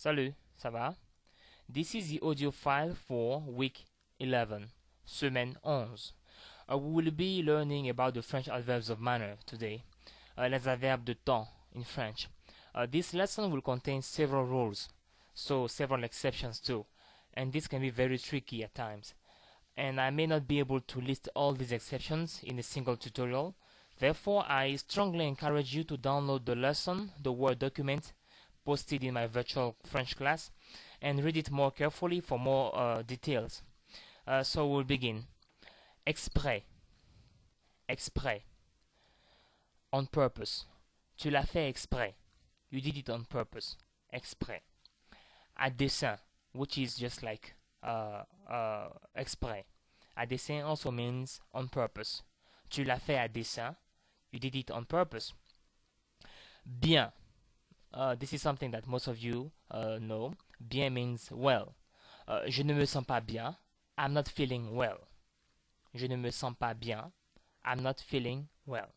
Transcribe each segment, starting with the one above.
Salut, ça va? This is the audio file for week 11, semaine 11. We will be learning about the French adverbs of manner today, les adverbes de temps in French. This lesson will contain several rules, so several exceptions too, and this can be very tricky at times. And I may not be able to list all these exceptions in a single tutorial. Therefore, I strongly encourage you to download the lesson, the Word document, posted in my virtual French class, and read it more carefully for more details. So we'll begin. Exprès. Exprès. On purpose. Tu l'as fait exprès. You did it on purpose. Exprès. À dessein, which is just like exprès. À dessein also means on purpose. Tu l'as fait à dessein. You did it on purpose. Bien. This is something that most of you know. Bien means well. Je ne me sens pas bien. I'm not feeling well. Je ne me sens pas bien. I'm not feeling well.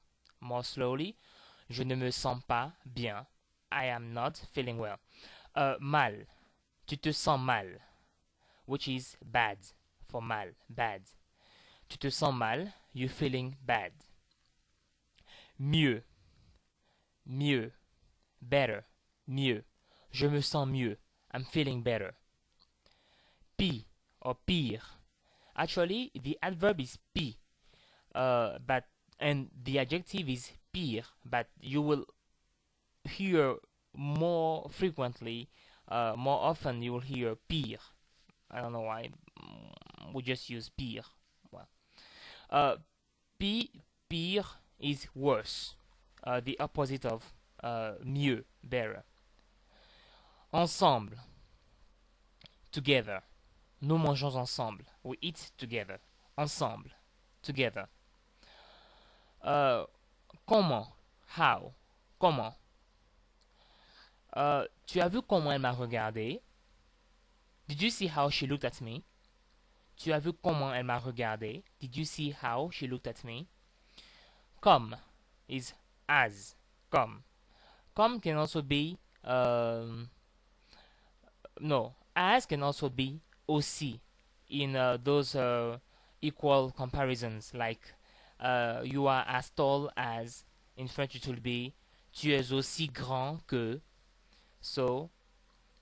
More slowly. Je ne me sens pas bien. I am not feeling well. Mal. Tu te sens mal. Which is bad. For mal. Bad. Tu te sens mal. You're feeling bad. Mieux. Mieux. Better. Mieux. Je me sens mieux. I'm feeling better. Pis or pire. Actually, the adverb is pis, and the adjective is pire, but you will hear more frequently, more often you will hear pire. I don't know why. We just use pire. Well, pire is worse. The opposite of mieux, better. Ensemble. Together. Nous mangeons ensemble. We eat together. Ensemble. Together. Comment? How? Comment? Tu as vu comment elle m'a regardé? Did you see how she looked at me? Tu as vu comment elle m'a regardé? Did you see how she looked at me? Comme is as. Comme. Comme can also be no. As can also be aussi in those equal comparisons, like you are as tall as. In French it will be tu es aussi grand que. So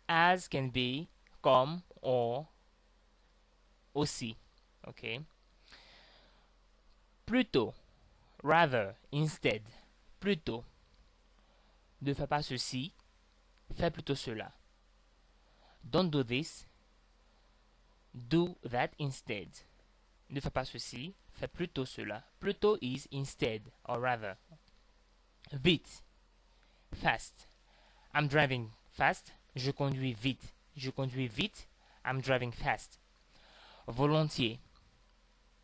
as can be comme or aussi. Okay. Plutôt, rather, instead. Plutôt. Ne fais pas ceci, fais plutôt cela. Don't do this, do that instead. Ne fais pas ceci, fais plutôt cela. Plutôt is instead or rather. Vite, fast. I'm driving fast, je conduis vite. Je conduis vite, I'm driving fast. Volontiers,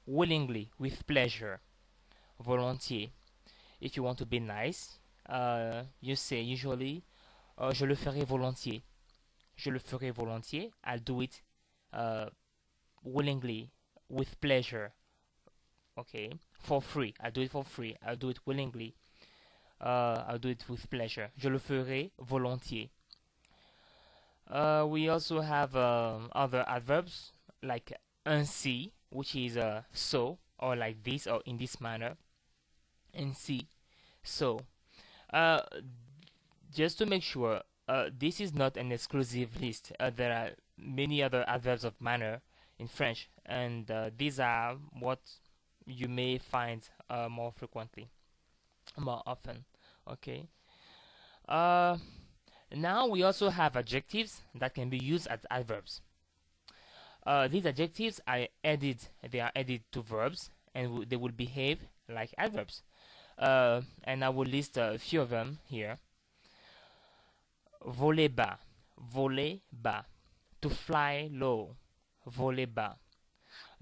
willingly, with pleasure. Volontiers. If you want to be nice, you say usually, je le ferai volontiers. Je le ferai volontiers. I'll do it willingly, with pleasure. Okay, for free. I'll do it for free. I'll do it willingly. I'll do it with pleasure. Je le ferai volontiers. We also have other adverbs like ainsi, which is so, or like this, or in this manner. Ainsi, so. Just to make sure, this is not an exclusive list. There are many other adverbs of manner in French, and these are what you may find more frequently, more often. Okay. Now we also have adjectives that can be used as adverbs. These adjectives are added. They are added to verbs, and they will behave like adverbs. And I will list a few of them here. Voler bas, voler bas. To fly low, voler bas.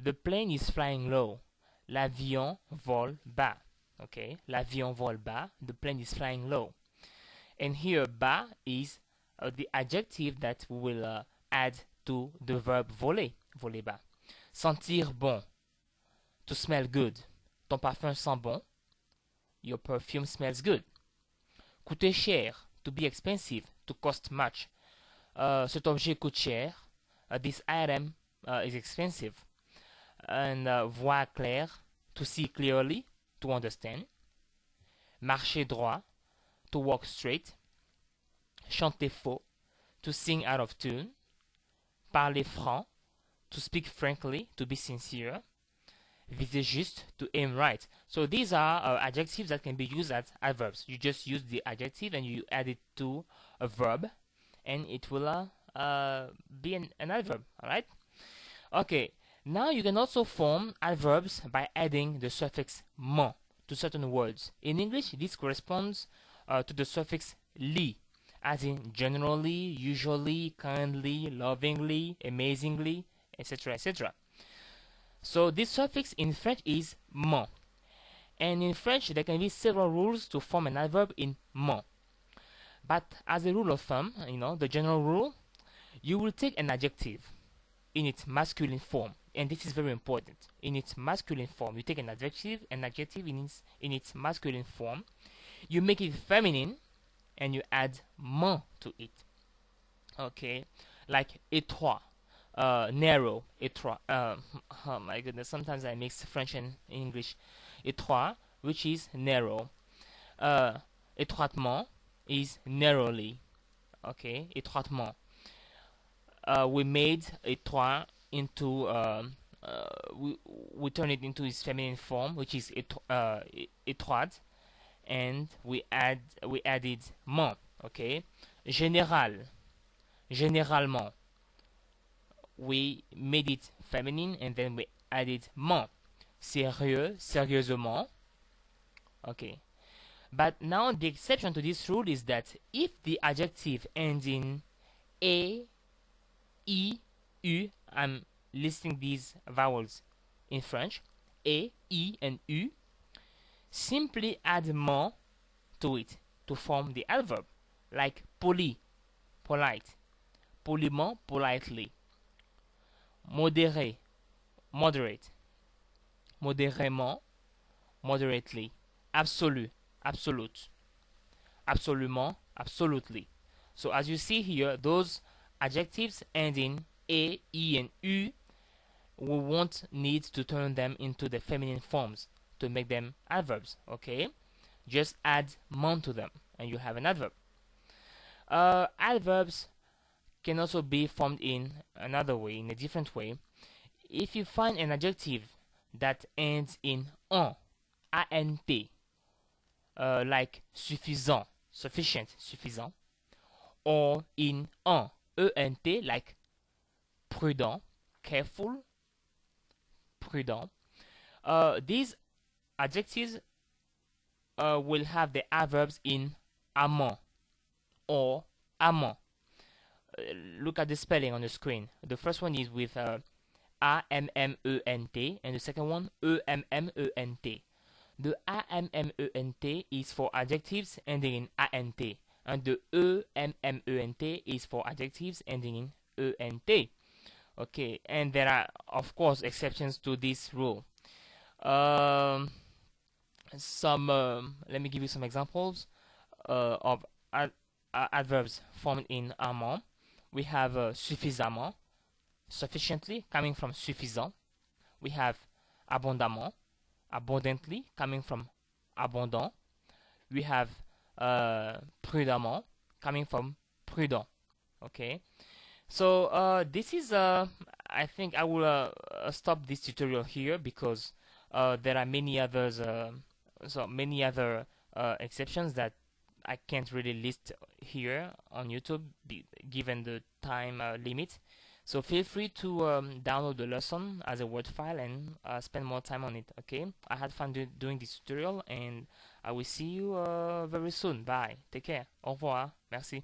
The plane is flying low. L'avion vole bas. Okay, l'avion vole bas. The plane is flying low. And here, bas is the adjective that we will add to the verb voler, voler bas. Sentir bon, to smell good. Ton parfum sent bon. Your perfume smells good. Coûter cher, to be expensive, to cost much. cet objet coûte cher. This item is expensive. And voir clair, to see clearly, to understand. Marcher droit, to walk straight. Chanter faux, to sing out of tune. Parler franc, to speak frankly, to be sincere. Viser juste, to aim right. So these are adjectives that can be used as adverbs. You just use the adjective and you add it to a verb, and it will be an adverb. All right. Okay. Now you can also form adverbs by adding the suffix ment to certain words. In English, this corresponds to the suffix ly, as in generally, usually, kindly, lovingly, amazingly, etc., etc. So this suffix in French is ment. And in French, there can be several rules to form an adverb in ment. But as a rule of thumb, the general rule, you will take an adjective in its masculine form. And this is very important. In its masculine form, you take an adjective in its masculine form. You make it feminine, and you add ment to it. Okay, like étroit. Narrow, étroit. Oh my goodness, sometimes I mix French and English. Étroit, which is narrow. Étroitement is narrowly. Okay, étroitement. We made étroit into we turn it into its feminine form, which is étroite, and we added ment. Okay, général, généralement. We made it feminine and then we added ment. Sérieux, sérieusement. Okay. But now the exception to this rule is that if the adjective ends in a, I, U, I'm listing these vowels in French, a, I, and U, simply add ment to it to form the adverb, like poli, polite, poliment, politely. Modéré, moderate. Modérément, moderately. Absolu, absolute. Absolument, absolutely. So as you see here, those adjectives ending a, I, and U, we won't need to turn them into the feminine forms to make them adverbs. Okay, just add ment to them and you have an adverb. Adverbs can also be formed in another way, in a different way. If you find an adjective that ends in en, ant, like suffisant, sufficient, suffisant, or in ent, like prudent, careful, prudent, these adjectives will have the adverbs in amant or amant. Look at the spelling on the screen. The first one is with A-M-M-E-N-T and the second one E-M-M-E-N-T. The A-M-M-E-N-T is for adjectives ending in A-N-T, and the E-M-M-E-N-T is for adjectives ending in E-N-T. Okay, and there are of course exceptions to this rule. Let me give you some examples of adverbs formed in amant. We have suffisamment, sufficiently, coming from suffisant. We have abondamment, abundantly, coming from abondant. We have prudemment, coming from prudent. Okay, so this is I think I will stop this tutorial here because there are many others, many other exceptions that I can't really list here on YouTube given the time limit. So feel free to download the lesson as a Word file and spend more time on it. Okay, I had fun doing this tutorial and I will see you very soon. Bye. Take care. Au revoir. Merci.